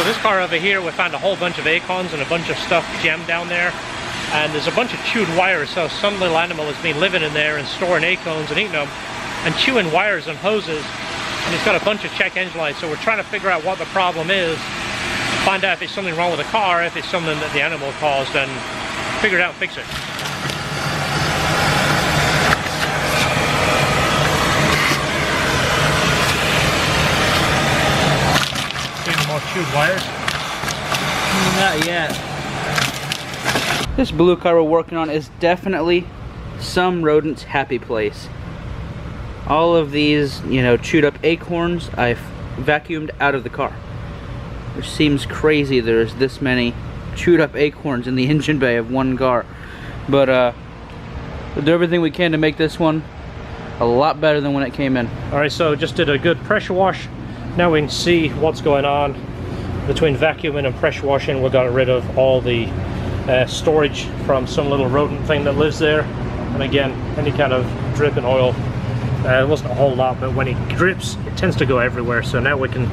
So this car over here, we found a whole bunch of acorns and a bunch of stuff jammed down there. And there's a bunch of chewed wires, so some little animal has been living in there and storing acorns and eating them and chewing wires and hoses. And it's got a bunch of check engine lights, so we're trying to figure out what the problem is, find out if it's something wrong with the car, if it's something that the animal caused, and figure it out and fix it. Any more chewed wires? Not yet. This blue car we're working on is definitely some rodent's happy place. All of these, you know, chewed up acorns I've vacuumed out of the car. Which seems crazy there's this many chewed up acorns in the engine bay of one car. But we'll do everything we can to make this one a lot better than when it came in. Alright, so just did a good pressure wash. Now we can see what's going on. Between vacuuming and pressure washing, we got rid of all the storage from some little rodent thing that lives there. And again, any kind of dripping oil. It wasn't a whole lot, but when it drips, it tends to go everywhere. So now we can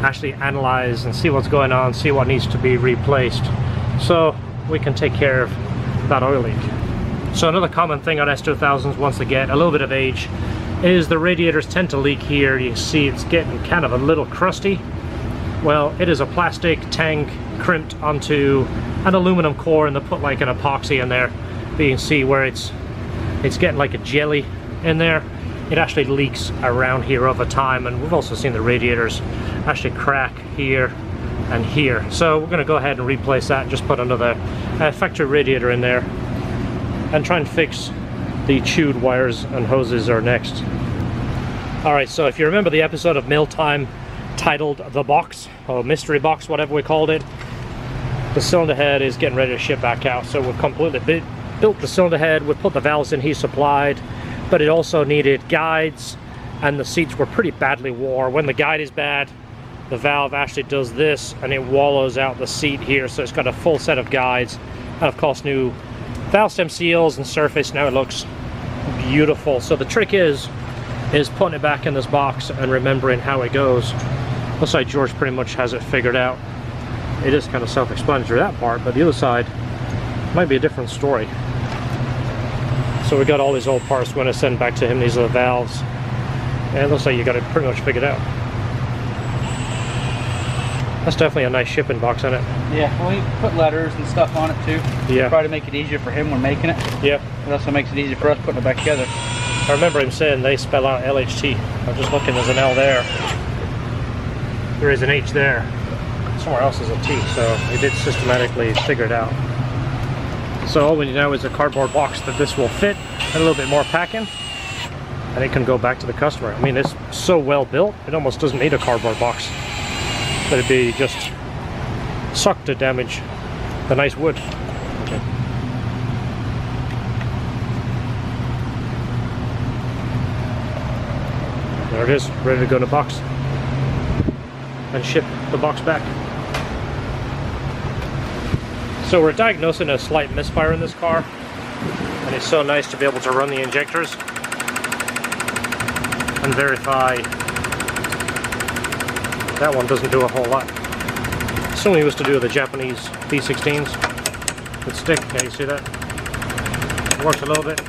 actually analyze and see what's going on, see what needs to be replaced, so we can take care of that oil leak. So another common thing on S2000s, once they get a little bit of age, is the radiators tend to leak here. You can see it's getting kind of a little crusty. Well, it is a plastic tank crimped onto an aluminum core, and they put like an epoxy in there. But you can see where it's getting like a jelly in there. It actually leaks around here over time, and we've also seen the radiators actually crack here and here. So we're going to go ahead and replace that, just put another factory radiator in there and try and fix the chewed wires and hoses are next. Alright, so if you remember the episode of Mealtime titled The Box, or Mystery Box, whatever we called it, the cylinder head is getting ready to ship back out. So we've completely built the cylinder head, we put the valves in he supplied, but it also needed guides, and the seats were pretty badly wore. When the guide is bad, the valve actually does this and it wallows out the seat here, so it's got a full set of guides, and of course new valve stem seals and surface. Now it looks beautiful. So the trick is putting it back in this box and remembering how it goes. Looks like George pretty much has it figured out. It is kind of self-explanatory, that part, but the other side might be a different story. So we got all these old parts we're going to send back to him. These are the valves, and it looks like you got it pretty much figured out. That's definitely a nice shipping box, isn't it? Yeah, well, you put letters and stuff on it too. Yeah. Try to make it easier for him when making it. Yeah. It also makes it easier for us putting it back together. I remember him saying they spell out LHT. I'm just looking, there's an L there. There is an H there. Somewhere else is a T, so he did systematically figure it out. So all we need now is a cardboard box that this will fit, and a little bit more packing, and it can go back to the customer. I mean, it's so well built, it almost doesn't need a cardboard box. But it'd be just sucked to damage the nice wood. Okay. There it is, ready to go in a box and ship the box back. So we're diagnosing a slight misfire in this car, and it's so nice to be able to run the injectors and verify that one doesn't do a whole lot. Something we used to do with the Japanese B16s with stick. Yeah, you see that? It works a little bit.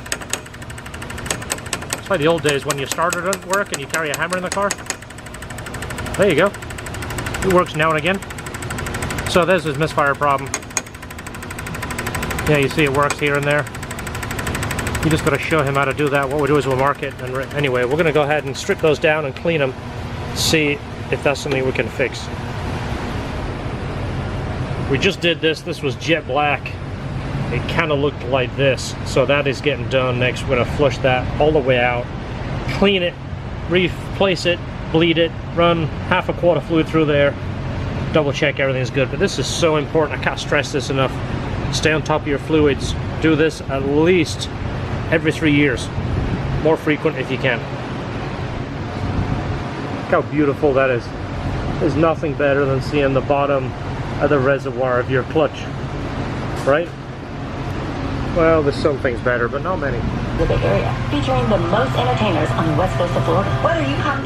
It's like the old days when you started at work and you carry a hammer in the car. There you go. It works now and again. So there's his misfire problem. Yeah, you see it works here and there. You just got to show him how to do that. What we do is we'll mark it. And anyway, we're going to go ahead and strip those down and clean them. See if that's something we can fix. We just did this. This was jet black. It kind of looked like this. So that is getting done next. We're going to flush that all the way out, clean it, replace it, bleed it, run half a quart of fluid through there, double check everything's good. But this is so important. I can't stress this enough. Stay on top of your fluids. Do this at least every 3 years. More frequent if you can. Look how beautiful that is. There's nothing better than seeing the bottom of the reservoir of your clutch, right? Well, there's some things better, but not many. The Bay Area, featuring the most entertainers on the west coast of Florida. Whether you come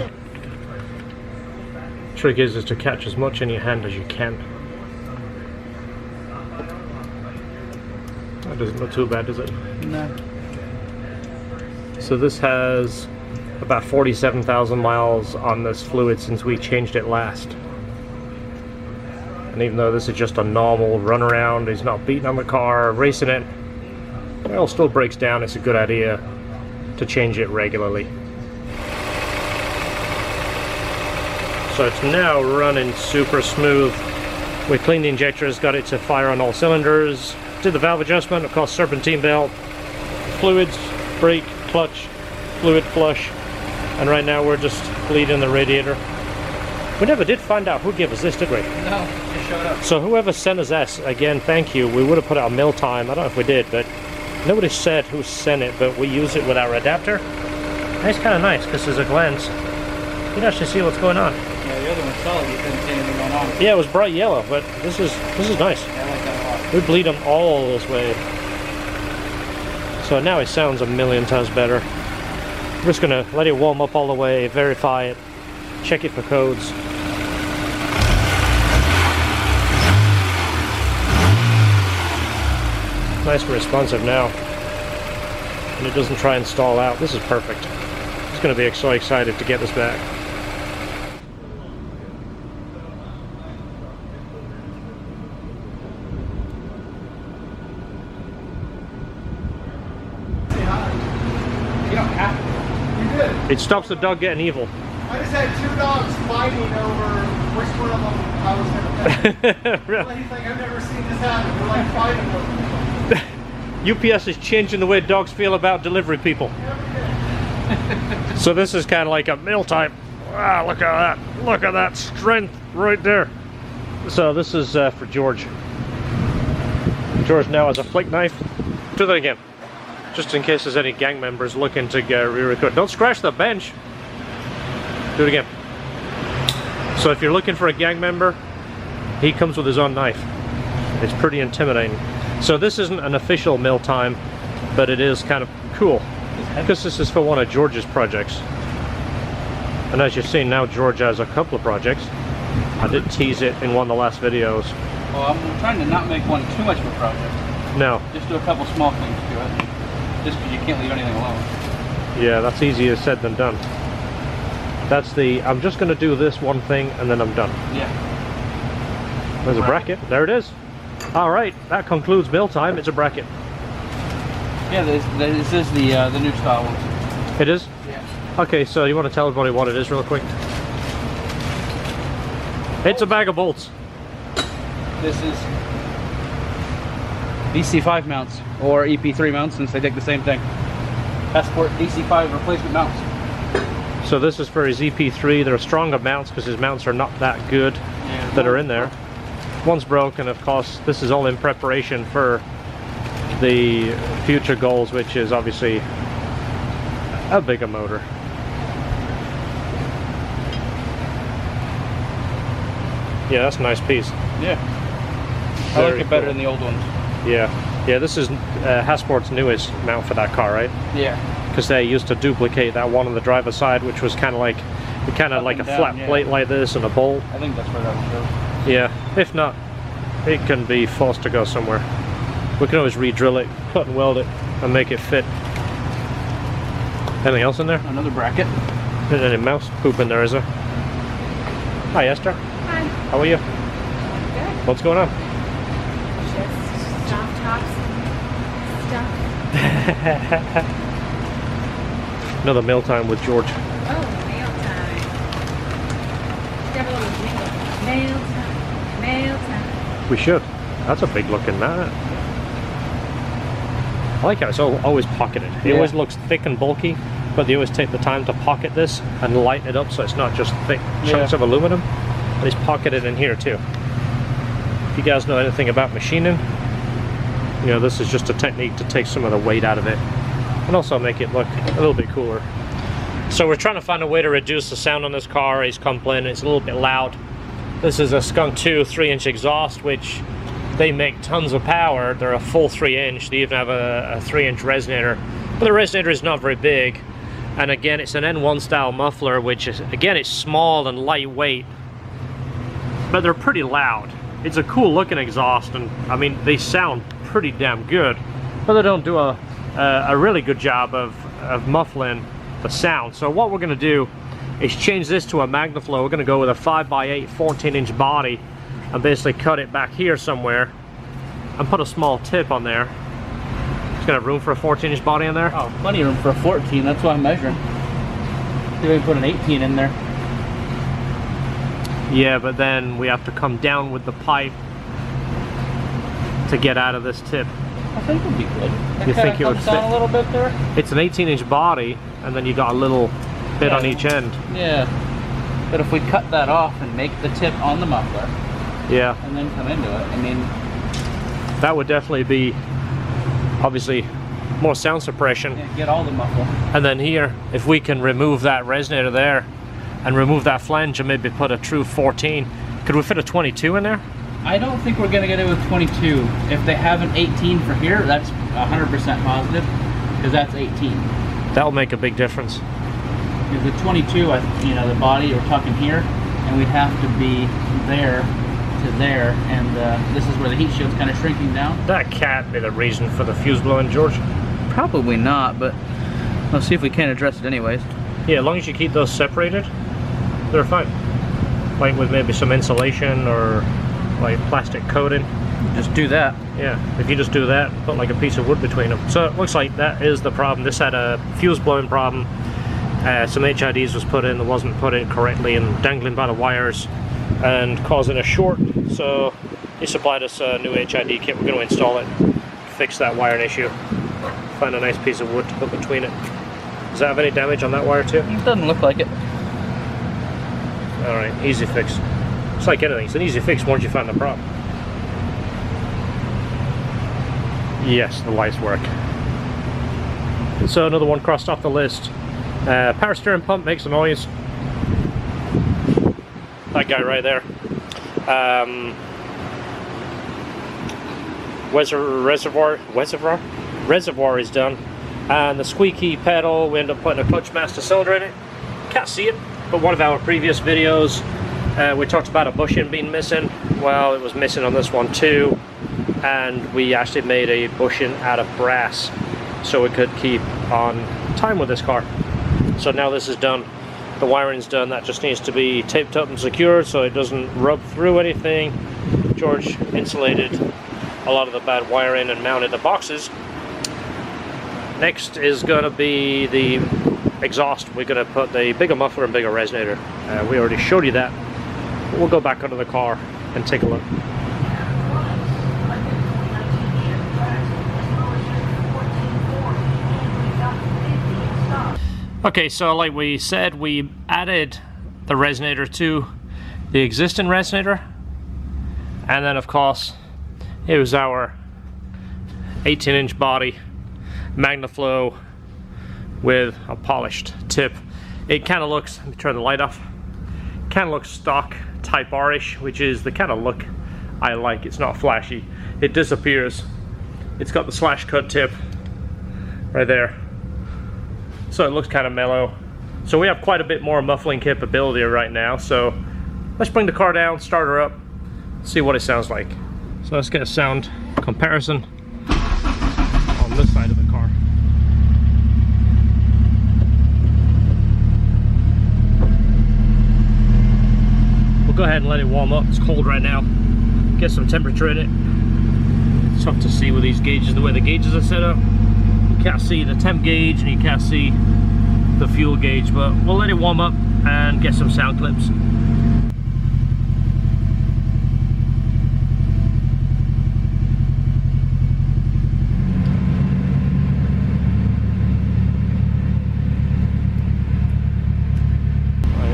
to Trick is to catch as much in your hand as you can. That doesn't look too bad, does it? No. So this has about 47,000 miles on this fluid since we changed it last. And even though this is just a normal run around, he's not beating on the car, racing it, the oil still breaks down. It's a good idea to change it regularly. So it's now running super smooth. We cleaned the injectors, got it to fire on all cylinders, did the valve adjustment, of course serpentine belt, fluids, brake, clutch, fluid flush, and right now we're just bleeding the radiator. We never did find out who gave us this, did we? No, just showed up. So whoever sent us this, again, thank you. We would have put it on mill time. I don't know if we did, but nobody said who sent it, but we use it with our adapter. And it's kind of nice because there's a glance. You can actually see what's going on. Yeah, the other one's solid. You couldn't see anything going on. Yeah, it was bright yellow, but this is nice. Yeah, I like that a lot. We bleed them all this way. So now it sounds a million times better. We're just gonna let it warm up all the way, verify it, check it for codes. Nice and responsive now. And it doesn't try and stall out. This is perfect. It's gonna be so excited to get this back. You don't have to. You did. It stops the dog getting evil. I just had two dogs fighting over which one of them I was going to pet. Really? He's like, I've never seen this happen. We're like fighting over it. UPS is changing the way dogs feel about delivery people. So this is kind of like a meal time. Wow, look at that. Look at that strength right there. So this is for George. George now has a flick knife. Do that again. Just in case there's any gang members looking to re-record. Don't scratch the bench. Do it again. So if you're looking for a gang member, he comes with his own knife. It's pretty intimidating. So this isn't an official mill time, but it is kind of cool because this is for one of George's projects. And as you've seen now, George has a couple of projects. I did tease it in one of the last videos. Well, I'm trying to not make one too much of a project. No. Just do a couple small things to it. Just because you can't leave anything alone. Yeah, that's easier said than done. That's the, I'm just going to do this one thing and then I'm done. Yeah. There's a bracket. There it is. All right, that concludes mill time. It's a bracket. Yeah, this is the new style one. It is? Yeah. Okay, so you want to tell everybody what it is real quick? It's a bag of bolts. This is DC5 mounts, or EP3 mounts, since they take the same thing. Passport DC5 replacement mounts. So this is for his EP3. They're stronger mounts because his mounts are not that good that are in there. One's broken, of course. This is all in preparation for the future goals, which is obviously a bigger motor. Yeah, that's a nice piece. Yeah. I Very like it better cool. than the old ones. Yeah, this is Hasport's newest mount for that car, right? Yeah. Because they used to duplicate that one on the driver's side, which was kind of like Up like a and down, flat yeah. plate like this and a bolt. I think that's where that one goes. Yeah, if not, it can be forced to go somewhere. We can always re-drill it, cut and weld it, and make it fit. Anything else in there? Another bracket. There's any mouse poop in there, is there? Hi, Esther. Hi. How are you? Good. What's going on? Just stop tops and stuff. Another meal time with George. Oh, mail time. Have a little jingle. Mail time. Mail time. We should. That's a big looking mat. I like how it's always pocketed. It Yeah. always looks thick and bulky, but they always take the time to pocket this and lighten it up so it's not just thick chunks of aluminum. And it's pocketed in here too. If you guys know anything about machining, you know, this is just a technique to take some of the weight out of it and also make it look a little bit cooler. So we're trying to find a way to reduce the sound on this car. He's complaining it's a little bit loud. This is a Skunk 2 3-inch exhaust, which they make tons of power. They're a full 3-inch. They even have a 3-inch resonator, but the resonator is not very big. And again, it's an N1 style muffler, which is, again, it's small and lightweight. but they're pretty loud. It's a cool looking exhaust, and I mean, they sound pretty damn good, but they don't do a really good job of muffling the sound. So what we're gonna do is change this to a MagnaFlow. We're gonna go with a 5x8 14-inch body and basically cut it back here somewhere and put a small tip on there. It's gonna have room for a 14-inch body in there? Oh, plenty of room for a 14, that's why I'm measuring. Maybe we put an 18 in there. Yeah, but then we have to come down with the pipe to get out of this tip. I think it would be good. You think it would comes down fit? a little bit there? It's an 18-inch body, and then you got a little bit on each end. Yeah. But if we cut that off and make the tip on the muffler, Yeah, and then come into it, I mean, that would definitely be, obviously, more sound suppression. yeah, get all the muffler. And then here, if we can remove that resonator there, and remove that flange and maybe put a true 14, could we fit a 22 in there? I don't think we're gonna get it with 22. If they have an 18 for here, that's 100% positive, because that's 18. That'll make a big difference. If the 22, you know, the body, we're talking here, and we'd have to be there to there, and this is where the heat shield's kind of shrinking down. That can't be the reason for the fuse blowing, George. Probably not, but let's see if we can address it anyways. Yeah, as long as you keep those separated, they're fine. Like with maybe some insulation or like plastic coating. Just do that. Yeah, if you just do that, put like a piece of wood between them. So it looks like that is the problem. This had a fuse blowing problem. Some HIDs was put in that wasn't put in correctly and dangling by the wires and causing a short. So he supplied us a new HID kit. We're going to install it, fix that wiring issue, find a nice piece of wood to put between it. Does that have any damage on that wire too? It doesn't look like it. Alright, easy fix. It's like anything, it's an easy fix once you find the problem. Yes, the lights work. So another one crossed off the list. Power steering pump makes a noise. That guy right there. Reservoir is done. And the squeaky pedal, we end up putting a clutch master cylinder in it. Can't see it, but one of our previous videos we talked about a bushing being missing. Well, it was missing on this one too, and we actually made a bushing out of brass so we could keep on time with this car. So now this is done, the wiring's done. That just needs to be taped up and secured so it doesn't rub through anything. George insulated a lot of the bad wiring and mounted the boxes. Next is going to be the exhaust. We're going to put the bigger muffler and bigger resonator. We already showed you that. We'll go back under the car and take a look. Okay, so like we said, we added the resonator to the existing resonator, and then of course it was our 18-inch body MagnaFlow with a polished tip. It kind of looks, let me turn the light off, kind of looks stock Type R-ish, which is the kind of look I like. It's not flashy, it disappears. It's got the slash cut tip right there, so it looks kind of mellow. So we have quite a bit more muffling capability right now. So let's bring the car down, start her up, see what it sounds like. So let's get a sound comparison on this side of the car. We'll go ahead and let it warm up. It's cold right now. Get some temperature in it. It's tough to see with these gauges, the way the gauges are set up. You can't see the temp gauge and you can't see the fuel gauge, but we'll let it warm up and get some sound clips. You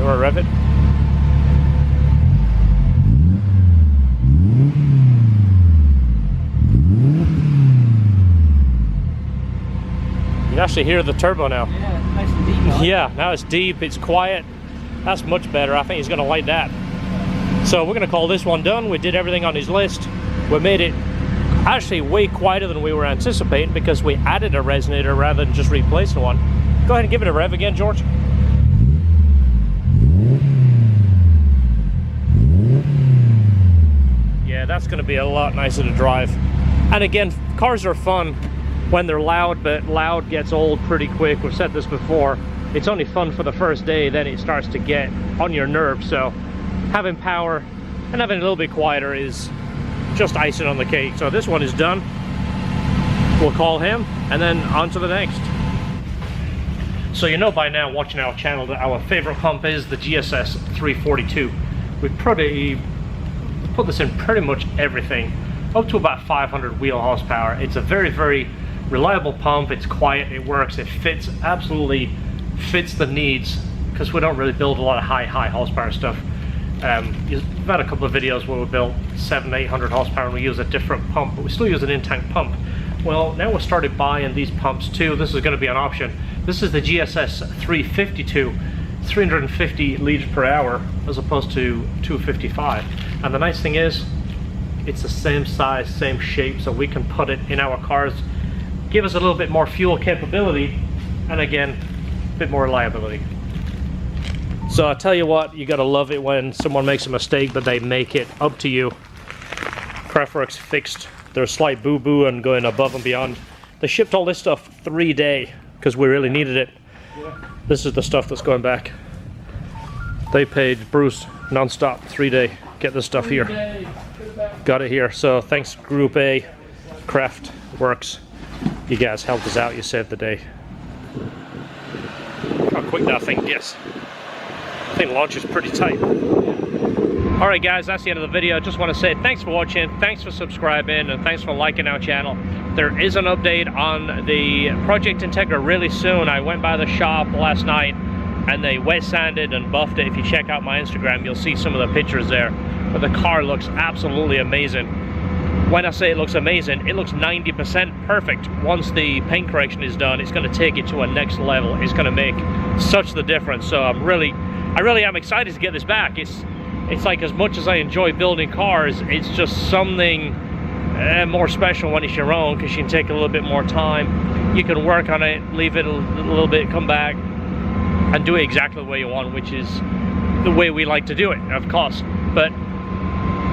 want to rev it? You can actually hear the turbo now. Yeah, it's nice and deep. Huh? Yeah, now it's deep, it's quiet. That's much better. I think he's going to like that. So we're going to call this one done. We did everything on his list. We made it actually way quieter than we were anticipating because we added a resonator rather than just replacing one. Go ahead and give it a rev again, George. Yeah, that's going to be a lot nicer to drive. And again, cars are fun when they're loud, but loud gets old pretty quick. We've said this before. It's only fun for the first day, then it starts to get on your nerves. So having power and having a little bit quieter is just icing on the cake. So this one is done. We'll call him and then on to the next. So you know by now, watching our channel, that our favorite pump is the GSS 342. We put this in pretty much everything, up to about 500 wheel horsepower. It's a very, very reliable pump. It's quiet, it works, it fits, absolutely fits the needs, because we don't really build a lot of high horsepower stuff. We've had a couple of videos where we built 700-800 horsepower and we use a different pump, but we still use an in-tank pump. Well, now we started buying these pumps too. This is going to be an option. This is the GSS 352, 350 liters per hour as opposed to 255. And the nice thing is, it's the same size, same shape, so we can put it in our cars, give us a little bit more fuel capability, and again, a bit more reliability. So I tell you what, you gotta love it when someone makes a mistake, but they make it up to you. Craftworks fixed their slight boo-boo and going above and beyond. They shipped all this stuff 3-day because we really needed it. This is the stuff that's going back. They paid Bruce non-stop 3-day. Get this stuff here. Got it here. So thanks Group A, Craftworks. You guys helped us out. You saved the day. How quick that thing gets. I think launch is pretty tight. Alright guys, that's the end of the video. Just want to say thanks for watching, thanks for subscribing, and thanks for liking our channel. There is an update on the Project Integra really soon. I went by the shop last night and they wet sanded and buffed it. If you check out my Instagram, you'll see some of the pictures there. But the car looks absolutely amazing. When I say it looks amazing, it looks 90% perfect. Once the paint correction is done, it's going to take it to a next level. It's going to make such the difference. So I really am excited to get this back. It's like, as much as I enjoy building cars, it's just something more special when it's your own, because you can take a little bit more time. You can work on it, leave it a little bit, come back, and do it exactly the way you want, which is the way we like to do it, of course. But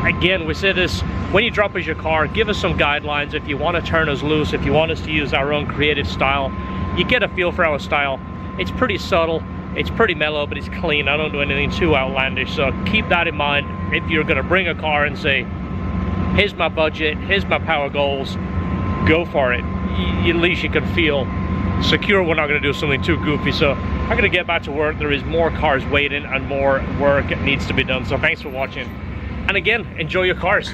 again, we say this, when you drop us your car, give us some guidelines. If you want to turn us loose, if you want us to use our own creative style, you get a feel for our style. It's pretty subtle. It's pretty mellow, but it's clean. I don't do anything too outlandish, so keep that in mind. If you're going to bring a car and say, here's my budget, here's my power goals, go for it. At least you can feel secure we're not going to do something too goofy. So I'm going to get back to work. There is more cars waiting and more work needs to be done. So thanks for watching. And again, enjoy your cars.